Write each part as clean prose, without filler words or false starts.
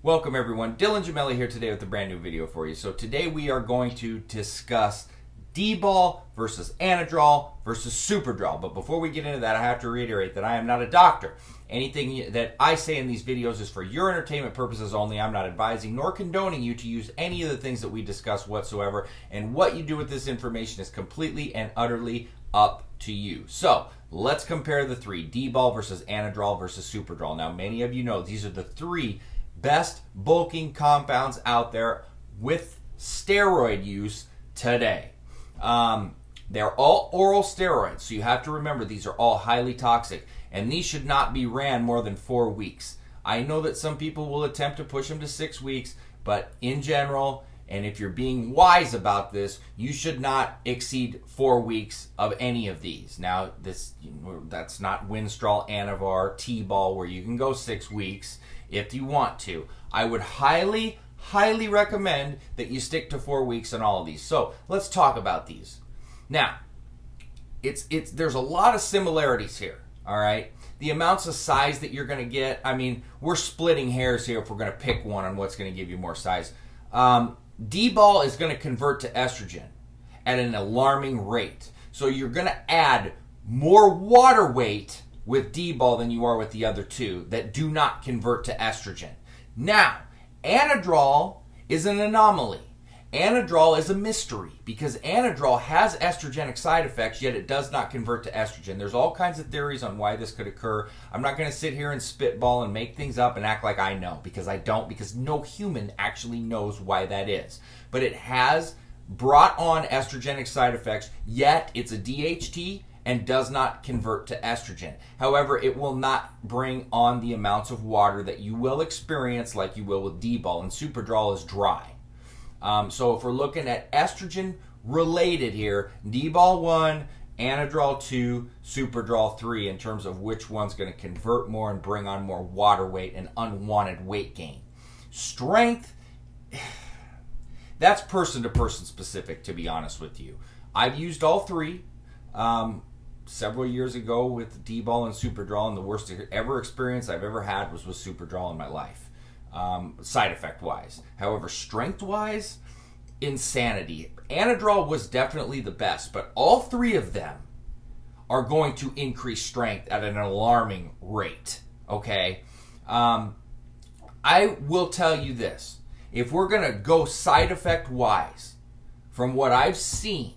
Welcome everyone, Dylan Gemelli here today with a brand new video for you. So today we are going to discuss Dbol versus Anadrol versus Superdrol. But before we get into that, I have to reiterate that I am not a doctor. Anything that I say in these videos is for your entertainment purposes only. I'm not advising nor condoning you to use any of the things that we discuss whatsoever. And what you do with this information is completely and utterly up to you. So let's compare the three, Dbol versus Anadrol versus Superdrol. Now many of you know these are the three best bulking compounds out there with steroid use today. They're all oral steroids, so you have to remember these are all highly toxic, and these should not be ran more than 4 weeks. I know that some people will attempt to push them to 6 weeks, but in general, and if you're being wise about this, you should not exceed 4 weeks of any of these. Now, that's not Winstrol, Anavar, T-Ball, where you can go 6 weeks if you want to. I would highly recommend that you stick to 4 weeks on all of these. So let's talk about these. Now, there's a lot of similarities here. All right, the amounts of size that you're going to get. I mean, we're splitting hairs here if we're going to pick one on what's going to give you more size. D-ball is going to convert to estrogen at an alarming rate. So you're going to add more water weight with D-ball than you are with the other two that do not convert to estrogen. Now, Anadrol is an anomaly. Anadrol is a mystery because Anadrol has estrogenic side effects, yet it does not convert to estrogen. There's all kinds of theories on why this could occur. I'm not going to sit here and spitball and make things up and act like I know, because I don't, because no human actually knows why that is. But it has brought on estrogenic side effects, yet it's a DHT and does not convert to estrogen. However, it will not bring on the amounts of water that you will experience like you will with Dbol, and Superdrol is dry. So if we're looking at estrogen related here, Dbol 1, Anadrol 2, Superdrol 3 in terms of which one's going to convert more and bring on more water weight and unwanted weight gain. Strength, that's person to person specific, to be honest with you. I've used all three several years ago with Dbol and Superdrol, and the worst ever experience I've ever had was with Superdrol in my life. Side effect wise. However, strength wise, insanity. Anadrol was definitely the best, but all three of them are going to increase strength at an alarming rate. Okay? I will tell you this. If we're going to go side effect wise, from what I've seen,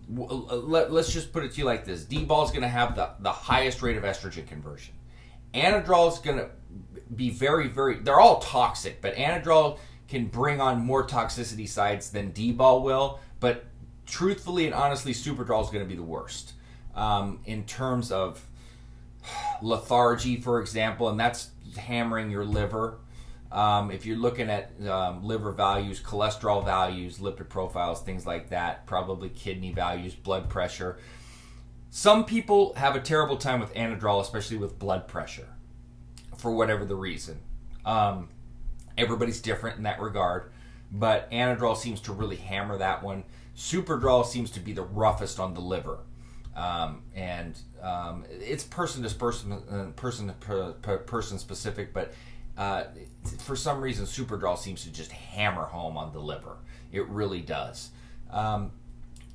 let's just put it to you like this. D-ball is going to have the highest rate of estrogen conversion. Anadrol is going to be they're all toxic, but Anadrol can bring on more toxicity sides than D-ball will, but truthfully and honestly, Superdrol is going to be the worst in terms of lethargy, for example, and that's hammering your liver. If you're looking at liver values, cholesterol values, lipid profiles, things like that, probably kidney values, blood pressure. Some people have a terrible time with Anadrol, especially with blood pressure, for whatever the reason. Everybody's different in that regard, but Anadrol seems to really hammer that one. Superdrol seems to be the roughest on the liver. And it's person to person specific, but for some reason Superdrol seems to just hammer home on the liver. It really does.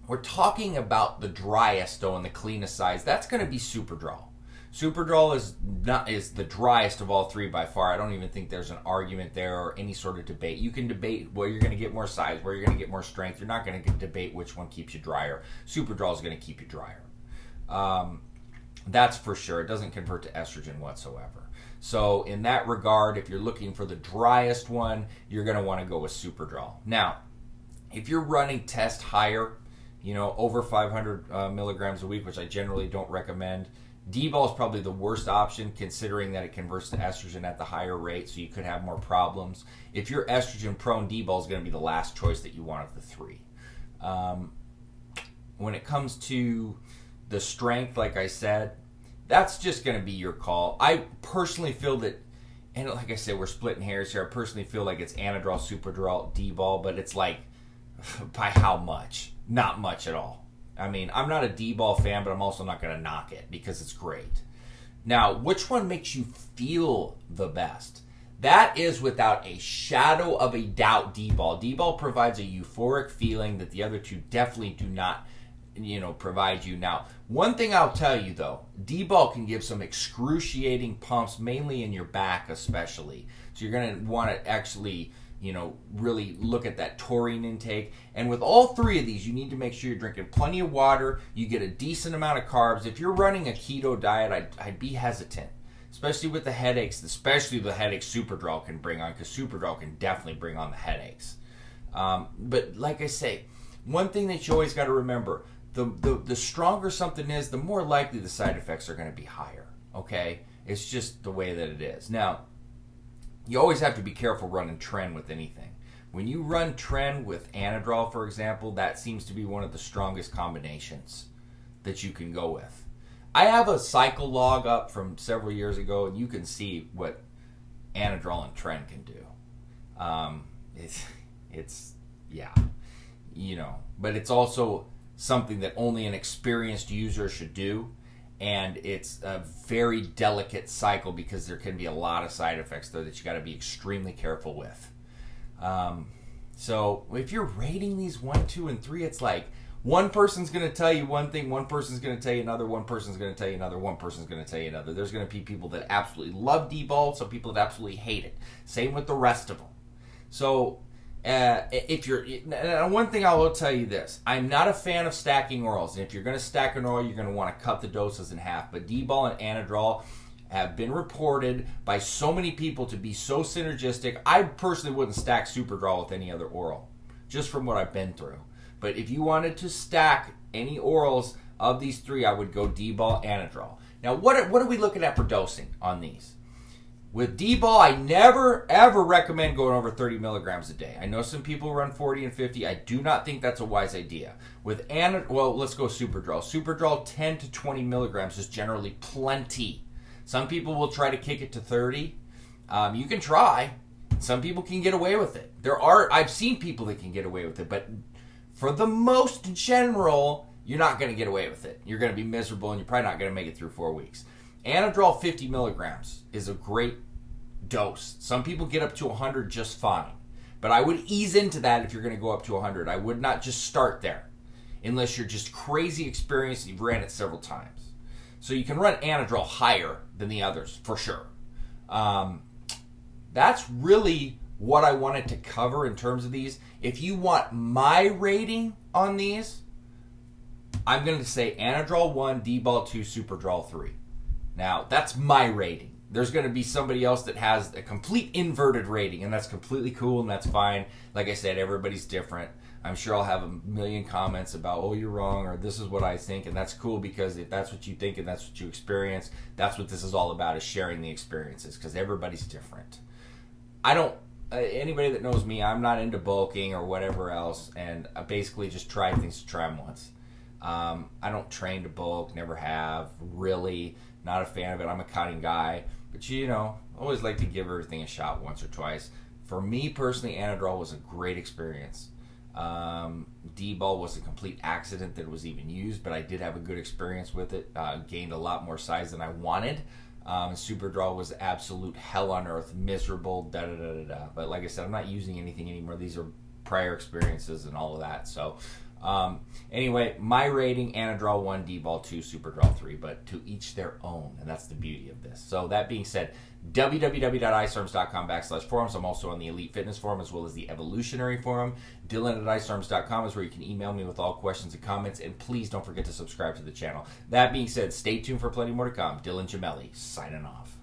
We're talking about the driest though and the cleanest size. That's going to be Superdrol. Superdrol is the driest of all three by far. I don't even think there's an argument there or any sort of debate. You can debate where you're going to get more size, where you're going to get more strength. You're not going to debate which one keeps you drier. Superdrol is going to keep you drier. That's for sure. It doesn't convert to estrogen whatsoever. So in that regard, if you're looking for the driest one, you're going to want to go with Superdrol. Now, if you're running test higher, over 500 milligrams a week, which I generally don't recommend, D-ball is probably the worst option considering that it converts to estrogen at the higher rate, so you could have more problems. If you're estrogen prone, D-ball is going to be the last choice that you want of the three. When it comes to the strength, like I said, that's just going to be your call. I personally feel that, and like I said, we're splitting hairs here. I personally feel like it's Anadrol, Superdrol, D-ball, but it's like, by how much? Not much at all. I mean, I'm not a D-ball fan, but I'm also not going to knock it because it's great. Now, which one makes you feel the best? That is without a shadow of a doubt Dbol. Dbol provides a euphoric feeling that the other two definitely do not, provide you. Now, one thing I'll tell you though, Dbol can give some excruciating pumps, mainly in your back especially. So you're going to want to actually, really look at that taurine intake. And with all three of these, you need to make sure you're drinking plenty of water, you get a decent amount of carbs. If you're running a keto diet, I'd be hesitant. Especially with the headaches, especially the headaches Superdrol can bring on, because Superdrol can definitely bring on the headaches. But like I say, one thing that you always got to remember, the stronger something is, the more likely the side effects are going to be higher, okay? It's just the way that it is. Now, you always have to be careful running Tren with anything. When you run Tren with Anadrol, for example, that seems to be one of the strongest combinations that you can go with. I have a cycle log up from several years ago, and you can see what Anadrol and Tren can do. But it's also something that only an experienced user should do, and it's a very delicate cycle because there can be a lot of side effects there that you got to be extremely careful with. So if you're rating these 1, 2, and 3, it's like, one person's going to tell you one thing, one person's going to tell you another, one person's going to tell you another, one person's going to tell you another. There's going to be people that absolutely love Dbol, some people that absolutely hate it. Same with the rest of them. So, one thing I will tell you this, I'm not a fan of stacking orals. And if you're going to stack an oral, you're going to want to cut the doses in half. But Dbol and Anadrol have been reported by so many people to be so synergistic. I personally wouldn't stack Superdrol with any other oral, just from what I've been through. But if you wanted to stack any orals of these three, I would go Dbol, Anadrol. Now, what are we looking at for dosing on these? With Dbol, I never, ever recommend going over 30 milligrams a day. I know some people run 40 and 50. I do not think that's a wise idea. With let's go Superdrol. Superdrol, 10 to 20 milligrams is generally plenty. Some people will try to kick it to 30. You can try. Some people can get away with it. I've seen people that can get away with it, but for the most general, you're not going to get away with it. You're going to be miserable, and you're probably not going to make it through 4 weeks. Anadrol 50 milligrams is a great dose. Some people get up to 100 just fine. But I would ease into that if you're going to go up to 100. I would not just start there unless you're just crazy experienced and you've ran it several times. So you can run Anadrol higher than the others, for sure. That's really what I wanted to cover in terms of these. If you want my rating on these, I'm going to say Anadrol 1, Dbol 2, Superdrol 3. Now, that's my rating. There's going to be somebody else that has a complete inverted rating, and that's completely cool, and that's fine. Like I said, everybody's different. I'm sure I'll have a million comments about, oh, you're wrong, or this is what I think, and that's cool, because if that's what you think and that's what you experience, that's what this is all about, is sharing the experiences, because everybody's different. Anybody that knows me, I'm not into bulking or whatever else, and I basically just try things to try them once. I don't train to bulk, never have, really. Not a fan of it. I'm a cutting guy. But, always like to give everything a shot once or twice. For me personally, Anadrol was a great experience. Dbol was a complete accident that it was even used, but I did have a good experience with it. Gained a lot more size than I wanted. Superdrol was absolute hell on earth, miserable, da-da-da-da-da. But like I said, I'm not using anything anymore. These are prior experiences and all of that. So, anyway, my rating, Anadrol 1, Dbol 2, Superdrol 3, but to each their own, and that's the beauty of this. So that being said, www.icearms.com/forums. I'm also on the Elite Fitness Forum as well as the Evolutionary Forum. Dylan@icearms.com is where you can email me with all questions and comments, and please don't forget to subscribe to the channel. That being said, stay tuned for plenty more to come. Dylan Gemelli, signing off.